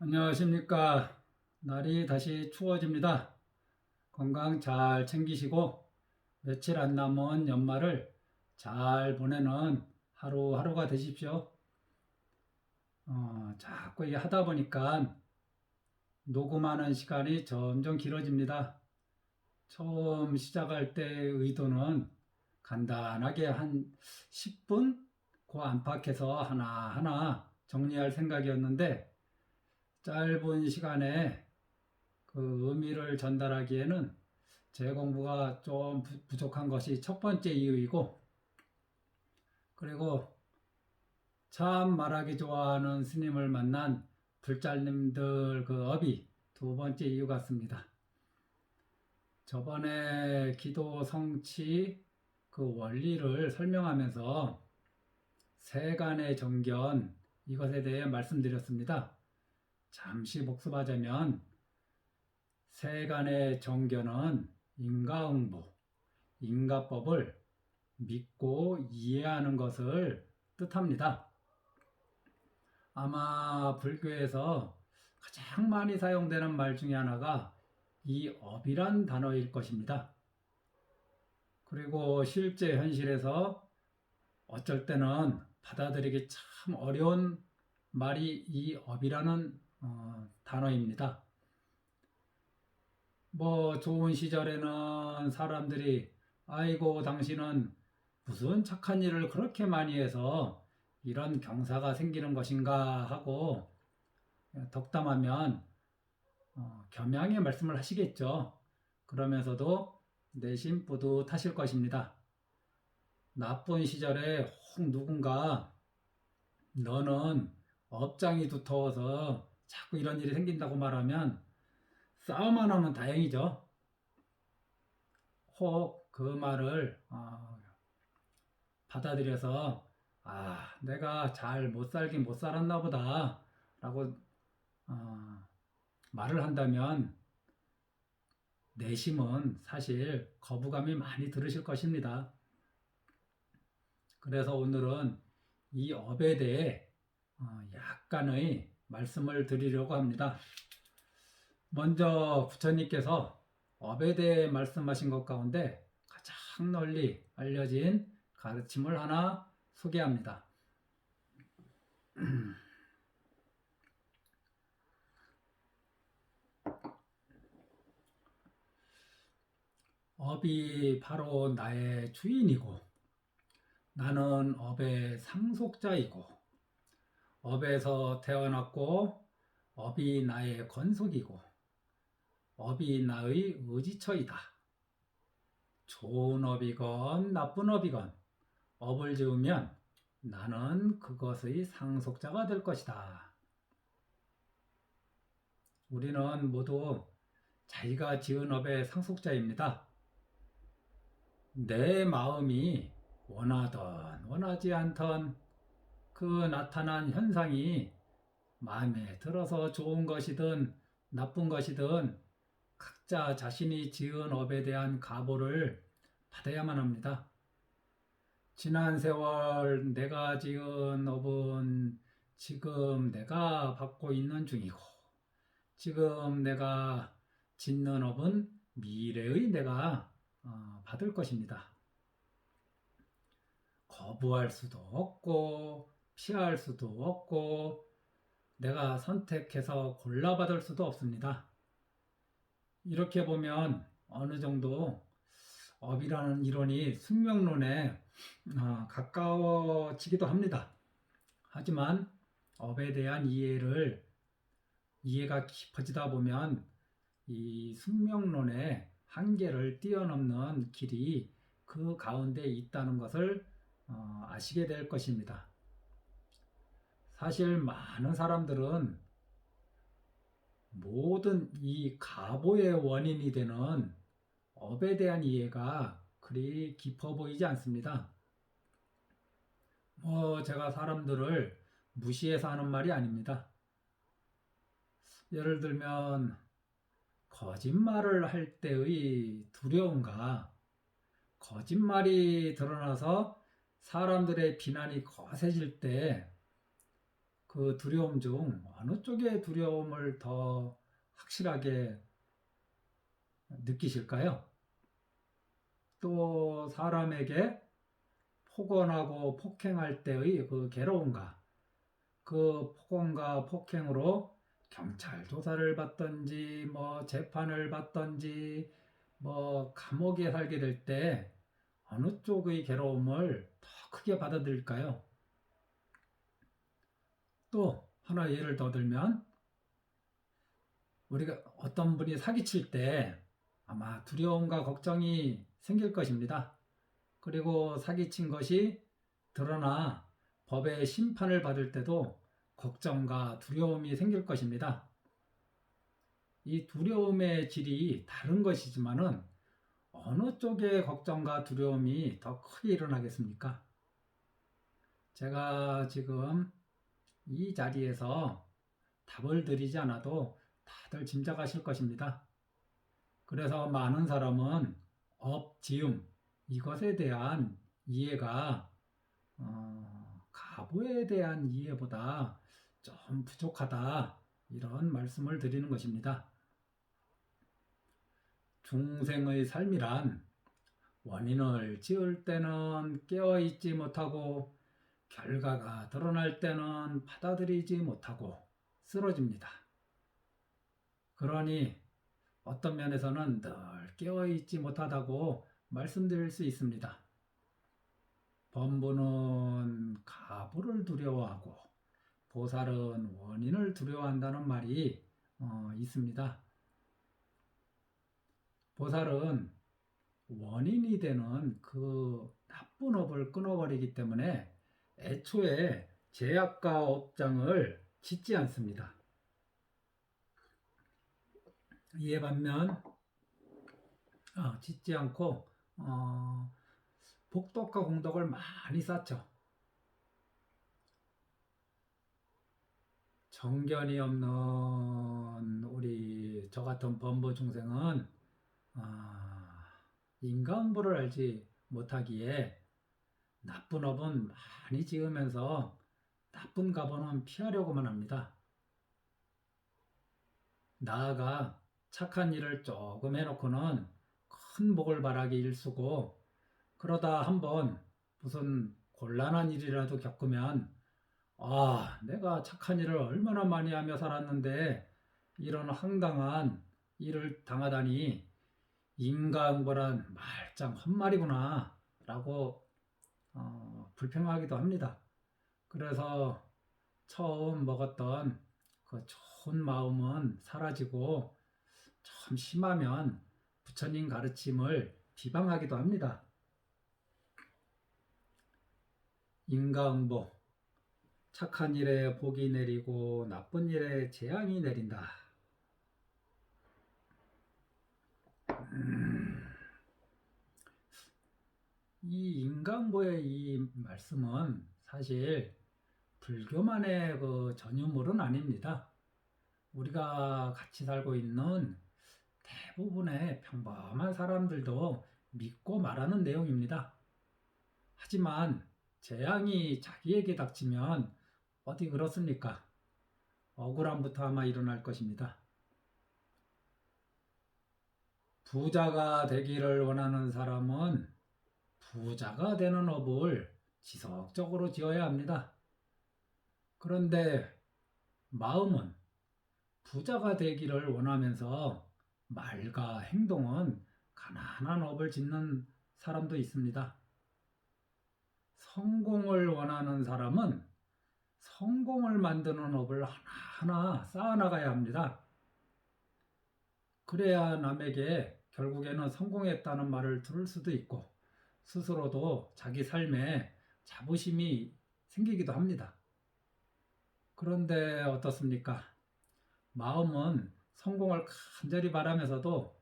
안녕하십니까. 날이 다시 추워집니다. 건강 잘 챙기시고 며칠 안 남은 연말을 잘 보내는 하루하루가 되십시오. 자꾸 이게 하다 보니까 녹음하는 시간이 점점 길어집니다. 처음 시작할 때 의도는 간단하게 한 10분 그 안팎에서 하나하나 정리할 생각이었는데 짧은 시간에 그 의미를 전달하기에는 제 공부가 좀 부족한 것이 첫 번째 이유이고, 그리고 참 말하기 좋아하는 스님을 만난 불잘님들 그 업이 두 번째 이유 같습니다. 저번에 기도 성취 그 원리를 설명하면서 세간의 정견 이것에 대해 말씀드렸습니다. 잠시 복습하자면 세간의 정견은 인과응보, 인과법을 믿고 이해하는 것을 뜻합니다. 아마 불교에서 가장 많이 사용되는 말 중에 하나가 이 업이란 단어일 것입니다. 그리고 실제 현실에서 어쩔 때는 받아들이기 참 어려운 말이 이 업이라는 단어입니다. 뭐 좋은 시절에는 사람들이 아이고 당신은 무슨 착한 일을 그렇게 많이 해서 이런 경사가 생기는 것인가 하고 덕담하면 겸양의 말씀을 하시겠죠. 그러면서도 내심 뿌듯하실 것입니다. 나쁜 시절에 혹 누군가 너는 업장이 두터워서 자꾸 이런 일이 생긴다고 말하면 싸움 안 하면 다행이죠. 혹 그 말을 받아들여서 내가 잘 못 살긴 못 살았나 보다 라고 말을 한다면 내심은 사실 거부감이 많이 들으실 것입니다. 그래서 오늘은 이 업에 대해 약간의 말씀을 드리려고 합니다. 먼저 부처님께서 업에 대해 말씀하신 것 가운데 가장 널리 알려진 가르침을 하나 소개합니다. 업이 바로 나의 주인이고 나는 업의 상속자이고 업에서 태어났고 업이 나의 건속이고 업이 나의 의지처이다. 좋은 업이건 나쁜 업이건 업을 지으면 나는 그것의 상속자가 될 것이다. 우리는 모두 자기가 지은 업의 상속자입니다. 내 마음이 원하던 원하지 않던 그 나타난 현상이 마음에 들어서 좋은 것이든 나쁜 것이든 각자 자신이 지은 업에 대한 가보를 받아야만 합니다. 지난 세월 내가 지은 업은 지금 내가 받고 있는 중이고 지금 내가 짓는 업은 미래의 내가 받을 것입니다. 거부할 수도 없고 피할 수도 없고 내가 선택해서 골라받을 수도 없습니다. 이렇게 보면 어느 정도 업이라는 이론이 숙명론에 가까워지기도 합니다. 하지만 업에 대한 이해가 깊어지다 보면 이 숙명론의 한계를 뛰어넘는 길이 그 가운데 있다는 것을 아시게 될 것입니다. 사실 많은 사람들은 모든 이 가보의 원인이 되는 업에 대한 이해가 그리 깊어 보이지 않습니다. 제가 사람들을 무시해서 하는 말이 아닙니다. 예를 들면 거짓말을 할 때의 두려움과 거짓말이 드러나서 사람들의 비난이 거세질 때 그 두려움 중 어느 쪽의 두려움을 더 확실하게 느끼실까요? 또 사람에게 폭언하고 폭행할 때의 그 괴로움과 그 폭언과 폭행으로 경찰 조사를 받든지 뭐 재판을 받든지 뭐 감옥에 살게 될 때 어느 쪽의 괴로움을 더 크게 받아들일까요? 또 하나 예를 더 들면 우리가 어떤 분이 사기칠 때 아마 두려움과 걱정이 생길 것입니다. 그리고 사기친 것이 드러나 법의 심판을 받을 때도 걱정과 두려움이 생길 것입니다. 이 두려움의 질이 다른 것이지만은 어느 쪽의 걱정과 두려움이 더 크게 일어나겠습니까? 제가 지금 이 자리에서 답을 드리지 않아도 다들 짐작하실 것입니다. 그래서 많은 사람은 업, 지음 이것에 대한 이해가 가부에 대한 이해보다 좀 부족하다 이런 말씀을 드리는 것입니다. 중생의 삶이란 원인을 지을 때는 깨어있지 못하고 결과가 드러날 때는 받아들이지 못하고 쓰러집니다. 그러니 어떤 면에서는 늘 깨어있지 못하다고 말씀드릴 수 있습니다. 범부는 가부를 두려워하고 보살은 원인을 두려워한다는 말이 있습니다. 보살은 원인이 되는 그 나쁜 업을 끊어버리기 때문에 애초에 제약과 업장을 짓지 않습니다. 이에 반면 짓지 않고 복덕과 공덕을 많이 쌓죠. 정견이 없는 우리 저 같은 범부 중생은 인간부를 알지 못하기에 나쁜 업은 많이 지으면서 나쁜 가보는 피하려고만 합니다. 나아가 착한 일을 조금 해놓고는 큰 복을 바라기 일쑤고 그러다 한번 무슨 곤란한 일이라도 겪으면 내가 착한 일을 얼마나 많이 하며 살았는데 이런 황당한 일을 당하다니 인간보란 말짱 헛말이구나 라고 불평하기도 합니다. 그래서 처음 먹었던 그 좋은 마음은 사라지고 좀 심하면 부처님 가르침을 비방하기도 합니다. 인과응보, 착한 일에 복이 내리고 나쁜 일에 재앙이 내린다. 이 인과응보의 이 말씀은 사실 불교만의 그 전유물은 아닙니다. 우리가 같이 살고 있는 대부분의 평범한 사람들도 믿고 말하는 내용입니다. 하지만 재앙이 자기에게 닥치면 어디 그렇습니까? 억울함부터 아마 일어날 것입니다. 부자가 되기를 원하는 사람은 부자가 되는 업을 지속적으로 지어야 합니다. 그런데 마음은 부자가 되기를 원하면서 말과 행동은 가난한 업을 짓는 사람도 있습니다. 성공을 원하는 사람은 성공을 만드는 업을 하나하나 쌓아나가야 합니다. 그래야 남에게 결국에는 성공했다는 말을 들을 수도 있고 스스로도 자기 삶에 자부심이 생기기도 합니다. 그런데 어떻습니까? 마음은 성공을 간절히 바라면서도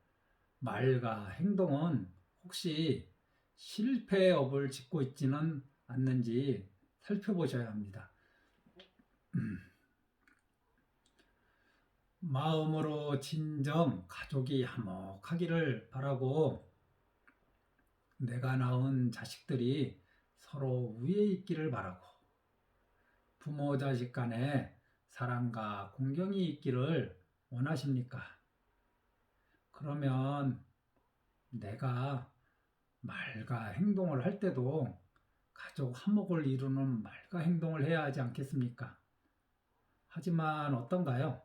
말과 행동은 혹시 실패의 업을 짓고 있지는 않는지 살펴보셔야 합니다. 마음으로 진정 가족이 화목하기를 바라고 내가 낳은 자식들이 서로 위에 있기를 바라고 부모 자식 간에 사랑과 공경이 있기를 원하십니까? 그러면 내가 말과 행동을 할 때도 가족 화목을 이루는 말과 행동을 해야 하지 않겠습니까? 하지만 어떤가요?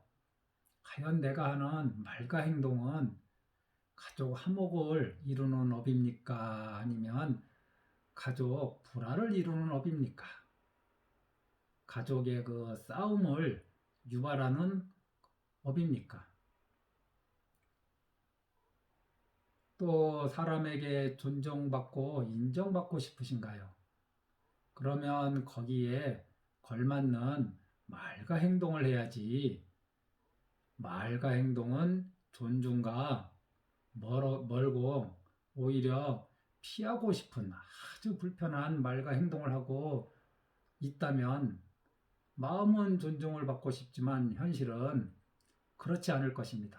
과연 내가 하는 말과 행동은 가족 화목을 이루는 업입니까? 아니면 가족 불화를 이루는 업입니까? 가족의 그 싸움을 유발하는 업입니까? 또 사람에게 존중받고 인정받고 싶으신가요? 그러면 거기에 걸맞는 말과 행동을 해야지. 말과 행동은 존중과 멀고 오히려 피하고 싶은 아주 불편한 말과 행동을 하고 있다면 마음은 존중을 받고 싶지만 현실은 그렇지 않을 것입니다.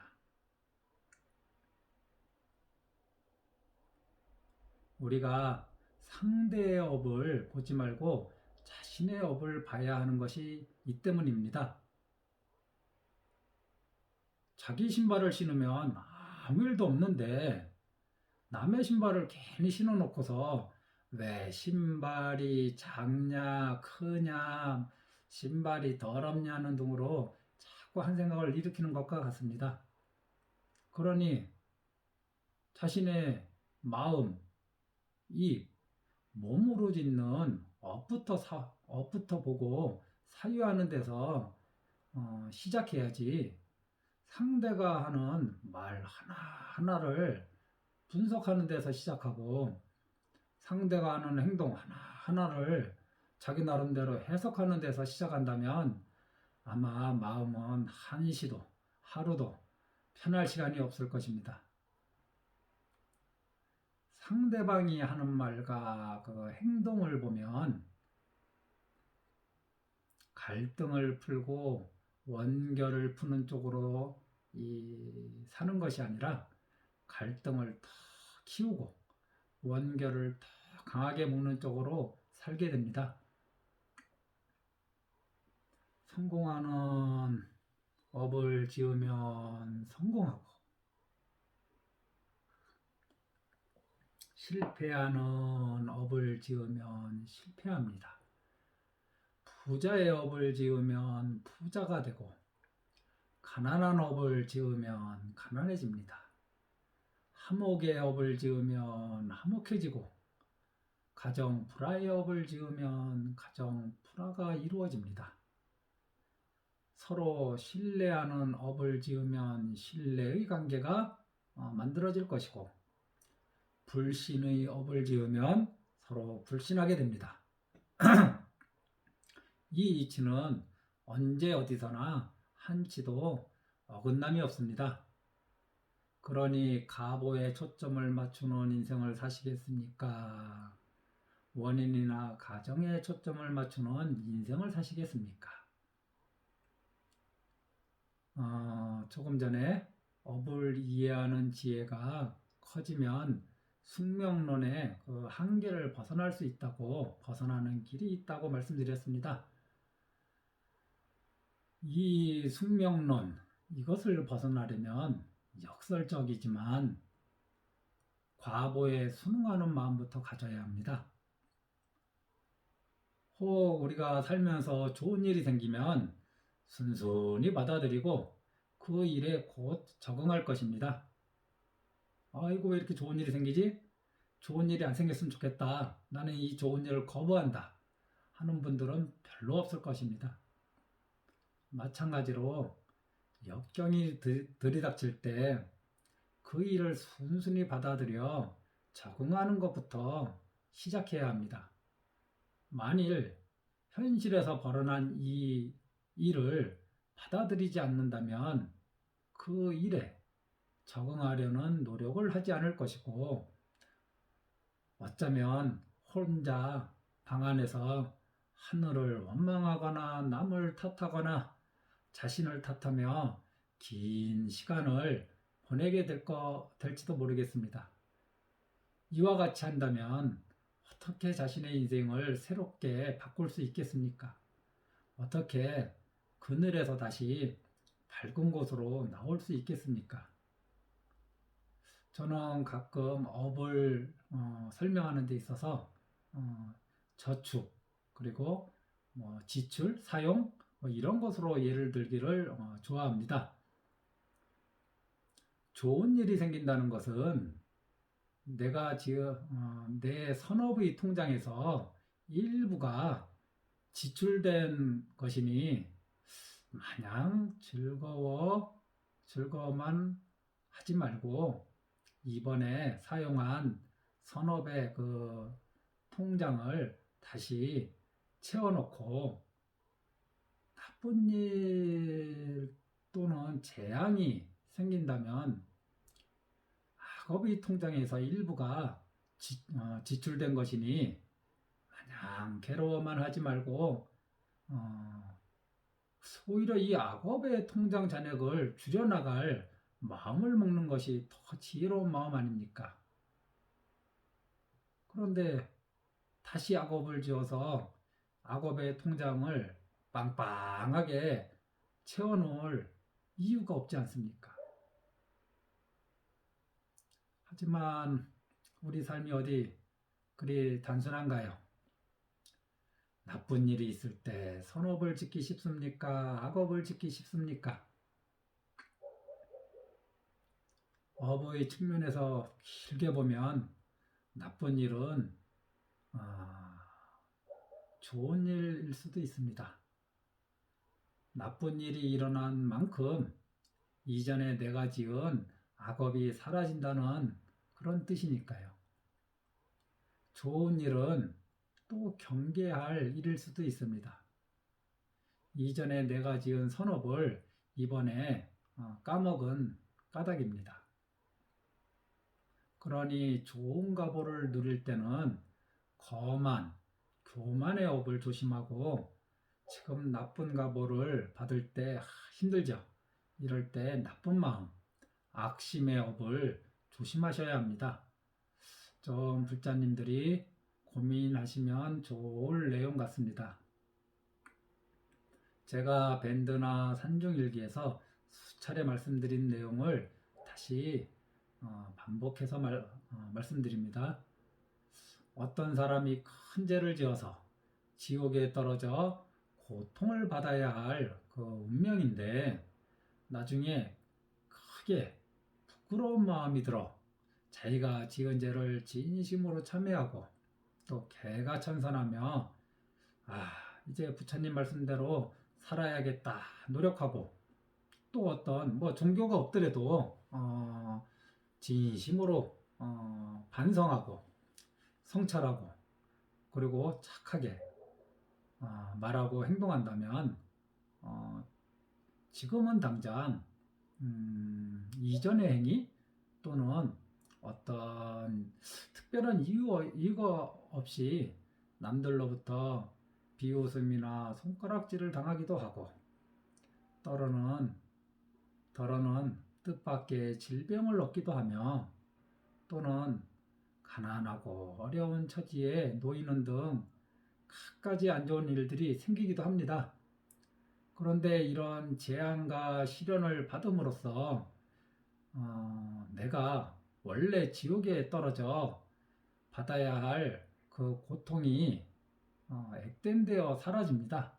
우리가 상대의 업을 보지 말고 자신의 업을 봐야 하는 것이 이 때문입니다. 자기 신발을 신으면 아무 일도 없는데 남의 신발을 괜히 신어놓고서 왜 신발이 작냐 크냐 신발이 더럽냐는 등으로 자꾸 한 생각을 일으키는 것과 같습니다. 그러니 자신의 마음, 입, 몸으로 짓는 업부터 보고 사유하는 데서 시작해야지. 상대가 하는 말 하나하나를 분석하는 데서 시작하고 상대가 하는 행동 하나하나를 자기 나름대로 해석하는 데서 시작한다면 아마 마음은 한시도 하루도 편할 시간이 없을 것입니다. 상대방이 하는 말과 그 행동을 보면 갈등을 풀고 원결을 푸는 쪽으로 사는 것이 아니라 갈등을 더 키우고 원결을 더 강하게 묶는 쪽으로 살게 됩니다. 성공하는 업을 지으면 성공하고 실패하는 업을 지으면 실패합니다. 부자의 업을 지으면 부자가 되고 가난한 업을 지으면 가난해집니다. 화목의 업을 지으면 화목해지고 가정 불화의 업을 지으면 가정 불화가 이루어집니다. 서로 신뢰하는 업을 지으면 신뢰의 관계가 만들어질 것이고 불신의 업을 지으면 서로 불신하게 됩니다. 이 이치는 언제 어디서나 한치도 어긋남이 없습니다. 그러니 가보에 초점을 맞추는 인생을 사시겠습니까? 원인이나 가정에 초점을 맞추는 인생을 사시겠습니까? 조금 전에 업을 이해하는 지혜가 커지면 숙명론의 그 한계를 벗어날 수 있다고 벗어나는 길이 있다고 말씀드렸습니다. 이 숙명론 이것을 벗어나려면 역설적이지만 과보에 순응하는 마음부터 가져야 합니다. 혹 우리가 살면서 좋은 일이 생기면 순순히 받아들이고 그 일에 곧 적응할 것입니다. 아이고 왜 이렇게 좋은 일이 생기지? 좋은 일이 안 생겼으면 좋겠다. 나는 이 좋은 일을 거부한다. 하는 분들은 별로 없을 것입니다. 마찬가지로 역경이 들이닥칠 때 그 일을 순순히 받아들여 적응하는 것부터 시작해야 합니다. 만일 현실에서 벌어난 이 일을 받아들이지 않는다면 그 일에 적응하려는 노력을 하지 않을 것이고 어쩌면 혼자 방 안에서 하늘을 원망하거나 남을 탓하거나 자신을 탓하며 긴 시간을 보내게 될지도 모르겠습니다. 이와 같이 한다면 어떻게 자신의 인생을 새롭게 바꿀 수 있겠습니까? 어떻게 그늘에서 다시 밝은 곳으로 나올 수 있겠습니까? 저는 가끔 업을 설명하는 데 있어서 어, 저축 그리고 뭐 지출, 사용 뭐 이런 것으로 예를 들기를 좋아합니다. 좋은 일이 생긴다는 것은 내가 지금 내 선업의 통장에서 일부가 지출된 것이니 마냥 즐거워만 하지 말고 이번에 사용한 선업의 그 통장을 다시 채워놓고 나쁜 일 또는 재앙이 생긴다면 학업의 통장에서 일부가 지출된 것이니 마냥 괴로워만 하지 말고 오히려 이 악업의 통장 잔액을 줄여나갈 마음을 먹는 것이 더 지혜로운 마음 아닙니까? 그런데 다시 악업을 지어서 악업의 통장을 빵빵하게 채워놓을 이유가 없지 않습니까? 하지만 우리 삶이 어디 그리 단순한가요? 나쁜 일이 있을 때 선업을 짓기 쉽습니까? 악업을 짓기 쉽습니까? 업의 측면에서 길게 보면 나쁜 일은 좋은 일일 수도 있습니다. 나쁜 일이 일어난 만큼 이전에 내가 지은 악업이 사라진다는 그런 뜻이니까요. 좋은 일은 또 경계할 일일 수도 있습니다. 이전에 내가 지은 선업을 이번에 까먹은 까닭입니다. 그러니 좋은 가보를 누릴 때는 교만의 업을 조심하고 지금 나쁜 가보를 받을 때 힘들죠. 이럴 때 나쁜 마음, 악심의 업을 조심하셔야 합니다. 좀 불자님들이 고민하시면 좋을 내용 같습니다. 제가 밴드나 산중일기에서 수차례 말씀드린 내용을 다시 반복해서 말씀드립니다. 어떤 사람이 큰 죄를 지어서 지옥에 떨어져 고통을 받아야 할 그 운명인데 나중에 크게 부끄러운 마음이 들어 자기가 지은 죄를 진심으로 참회하고 또 개가천선하며 이제 부처님 말씀대로 살아야겠다 노력하고 또 어떤 뭐 종교가 없더라도 진심으로 반성하고 성찰하고 그리고 착하게 말하고 행동한다면 지금은 당장 이전의 행위 또는 어떤 특별한 이유가 없이 남들로부터 비웃음이나 손가락질을 당하기도 하고 더러는 뜻밖의 질병을 얻기도 하며 또는 가난하고 어려운 처지에 놓이는 등 갖가지 안 좋은 일들이 생기기도 합니다. 그런데 이런 재앙과 시련을 받음으로써 내가 원래 지옥에 떨어져 받아야 할 그 고통이 액땜되어 사라집니다.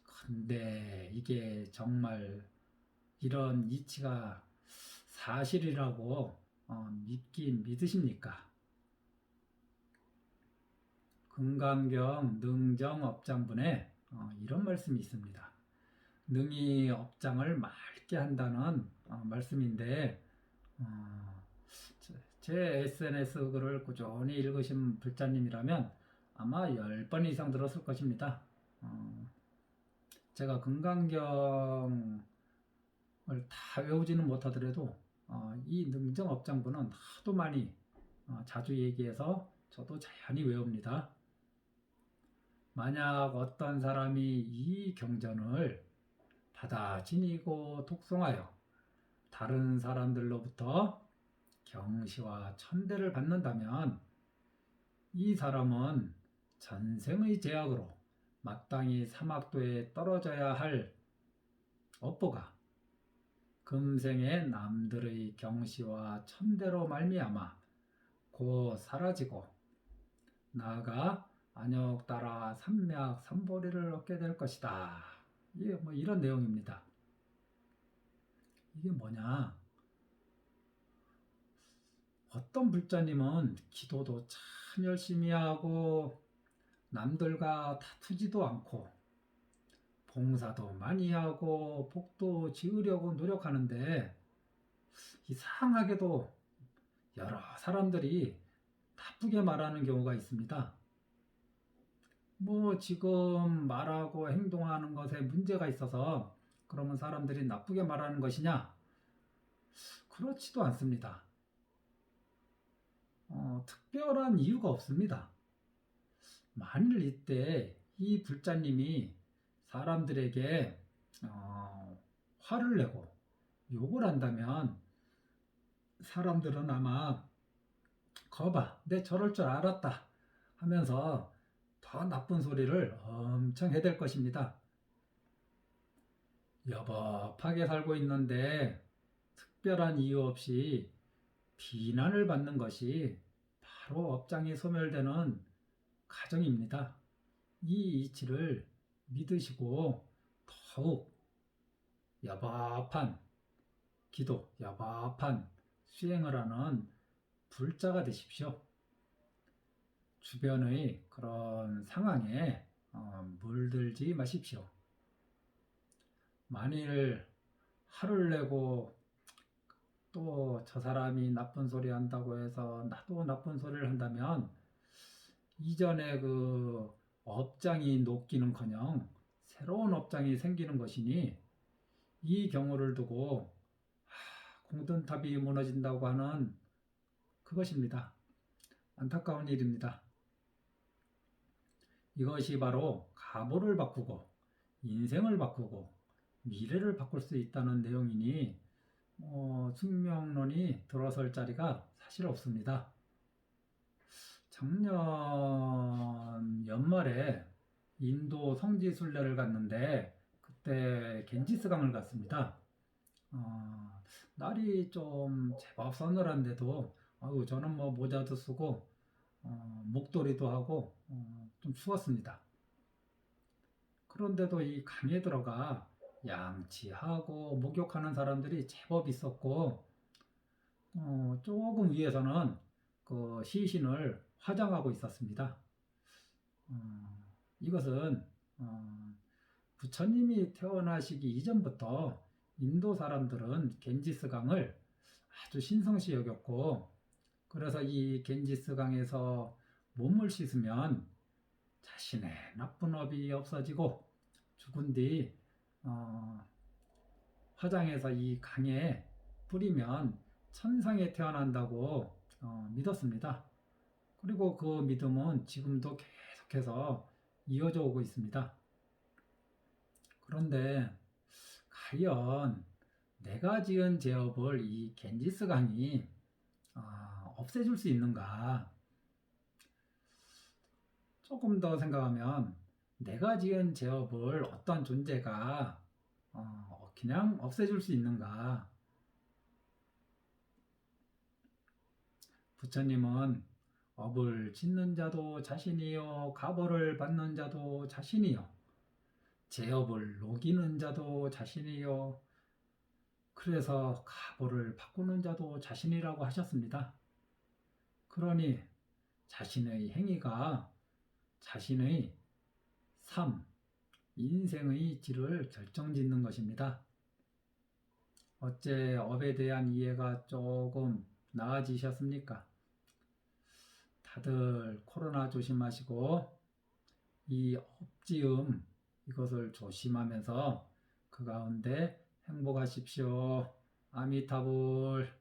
근데 이게 정말 이런 이치가 사실이라고 믿긴 믿으십니까? 금강경 능정업장분에 이런 말씀이 있습니다. 능히 업장을 맑게 한다는 말씀인데 제 SNS 글을 꾸준히 읽으신 불자님이라면 아마 10번 이상 들었을 것입니다. 제가 금강경을 다 외우지는 못하더라도 이 능정업장분은 하도 많이 자주 얘기해서 저도 자연히 외웁니다. 만약 어떤 사람이 이 경전을 받아 지니고 독송하여 다른 사람들로부터 경시와 천대를 받는다면 이 사람은 전생의 제약으로 마땅히 사막도에 떨어져야 할 업보가 금생에 남들의 경시와 천대로 말미암아 곧 사라지고 나아가 안욕 따라 삼맥 삼보리를 얻게 될 것이다. 이게 뭐 이런 내용입니다. 이게 뭐냐? 어떤 불자님은 기도도 참 열심히 하고 남들과 다투지도 않고 봉사도 많이 하고 복도 지으려고 노력하는데 이상하게도 여러 사람들이 나쁘게 말하는 경우가 있습니다. 뭐 지금 말하고 행동하는 것에 문제가 있어서 그러면 사람들이 나쁘게 말하는 것이냐? 그렇지도 않습니다. 특별한 이유가 없습니다. 만일 이때 이 불자님이 사람들에게 화를 내고 욕을 한다면 사람들은 아마 거봐, 내 저럴 줄 알았다 하면서 더 나쁜 소리를 엄청 해댈 것입니다. 여법하게 살고 있는데 특별한 이유 없이 비난을 받는 것이 바로 업장이 소멸되는 가정입니다. 이 이치를 믿으시고 더욱 여법한 기도, 여법한 수행을 하는 불자가 되십시오. 주변의 그런 상황에 물들지 마십시오. 만일 화를 내고 또 저 사람이 나쁜 소리 한다고 해서 나도 나쁜 소리를 한다면 이전에 그 업장이 녹기는커녕 새로운 업장이 생기는 것이니 이 경우를 두고 공든탑이 무너진다고 하는 그것입니다. 안타까운 일입니다. 이것이 바로 가보를 바꾸고 인생을 바꾸고 미래를 바꿀 수 있다는 내용이니 숙명론이 들어설 자리가 사실 없습니다. 작년 연말에 인도 성지순례를 갔는데 그때 겐지스강을 갔습니다. 날이 좀 제법 서늘한데도 저는 뭐 모자도 쓰고 목도리도 하고 좀 추웠습니다. 그런데도 이 강에 들어가 양치하고 목욕하는 사람들이 제법 있었고 조금 위에서는 그 시신을 화장하고 있었습니다. 이것은 부처님이 태어나시기 이전부터 인도 사람들은 겐지스강을 아주 신성시 여겼고 그래서 이 겐지스강에서 몸을 씻으면 자신의 나쁜 업이 없어지고 죽은 뒤 화장해서 이 강에 뿌리면 천상에 태어난다고 믿었습니다. 그리고 그 믿음은 지금도 계속해서 이어져 오고 있습니다. 그런데 과연 내가 지은 죄업을 이 겐지스강이 없애줄 수 있는가? 조금 더 생각하면 내가 지은 죄업을 어떤 존재가 그냥 없애줄 수 있는가? 부처님은 업을 짓는 자도 자신이요 가보를 받는 자도 자신이요 죄업을 녹이는 자도 자신이요 그래서 가보를 바꾸는 자도 자신이라고 하셨습니다. 그러니 자신의 행위가 자신의 삶, 인생의 질을 결정짓는 것입니다. 어째 업에 대한 이해가 조금 나아지셨습니까? 다들 코로나 조심하시고 이 업지음 이것을 조심하면서 그 가운데 행복하십시오. 아미타불.